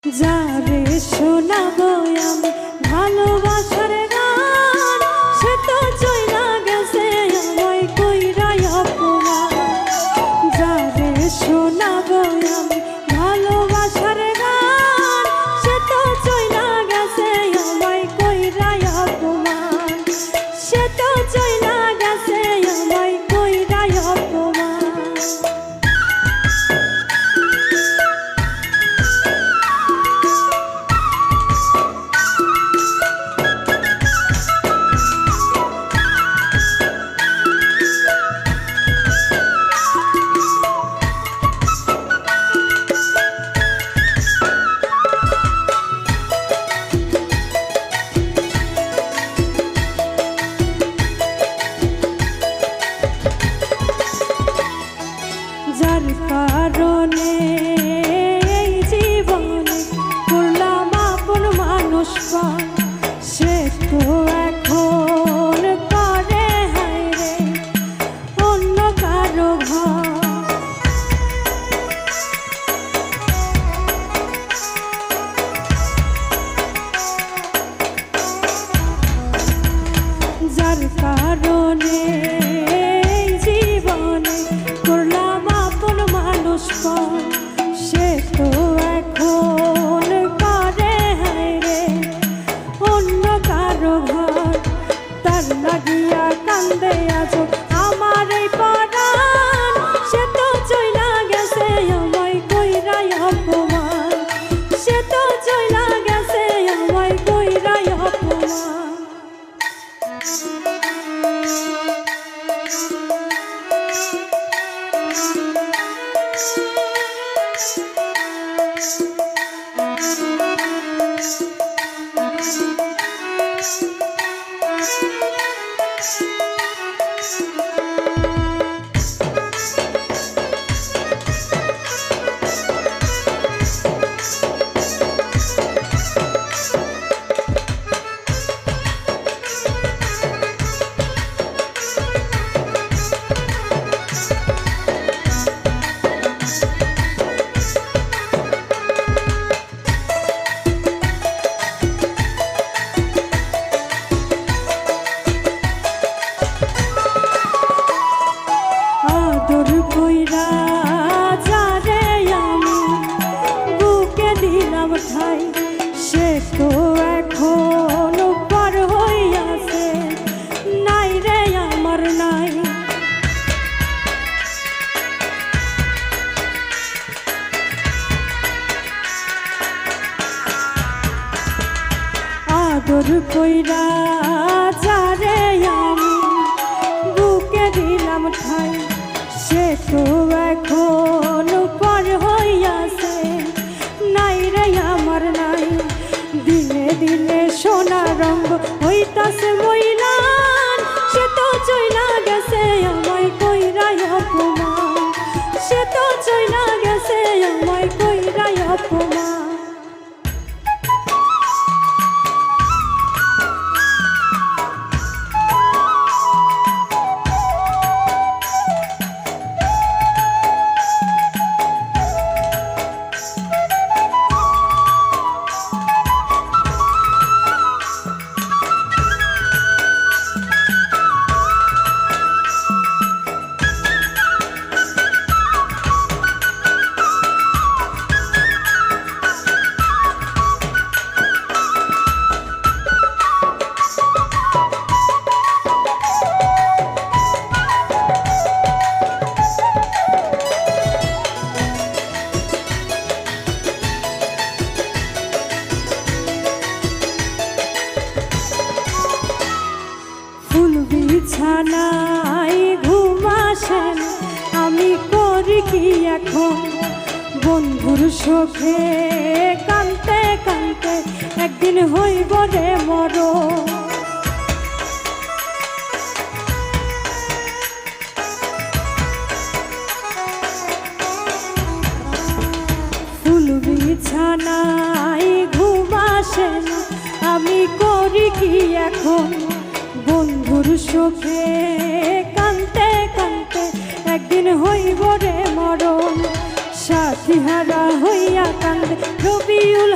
যারে শোনাবো আমি ভালোবাসার গান, সে তো চইলা গেছে আমায় কইরা অপমান। যারে শোনাবো আমি ভালোবাসার গান, সে তো চইলা গেছে আমায় কইরা অপমান। সে তো চইলা গেছে আমায় কইরা অপমান। যার কারণে এই জীবনে করলাম আপন মানুষ পান, সে তো এখন করে হায়রে অন্য কারো ঘর। যার কারণে এই জীবনে করলাম আপন মানুষ পান, সে তো এখন করে হায়রে অন্য কারো ঘর। তার লাগিয়া কান্দে আজো আমার এই পরাণ, সে তো চইলা গেছে আমায় কইরা অপমান। সে তো চইলা গেছে আমায় কইরা অপমান। আদর কইরা যারে আমি বুকে দিলাম ঠাই, সে তো এখন পার হইয়াছে নাই রে আমার নাই। আদর কইরা যারে আমি বুকে দিলাম ঠাই, সে তো এখন পর হইয়াছে নাই রে আমার নাই। দিনে দিনে সোনা রঙ হইতাছে মইলান, সে তো চইলা গেছে আমায় কইরা অপমান। সে তো চইলা গেছে আমায় কইরা অপমান। বিছানায় ঘুম আসে না, আমি করি কি এখন বন্ধুর শোকে কানতে কানতে একদিন হইব রে মরণ। ফুল বিছানায় ঘুম আসে না, আমি করি কি এখন বন্ধুর শোকে কানতে কানতে একদিন হইব রে মরণ। সাথী হারা হইয়া কান্দে রবিউল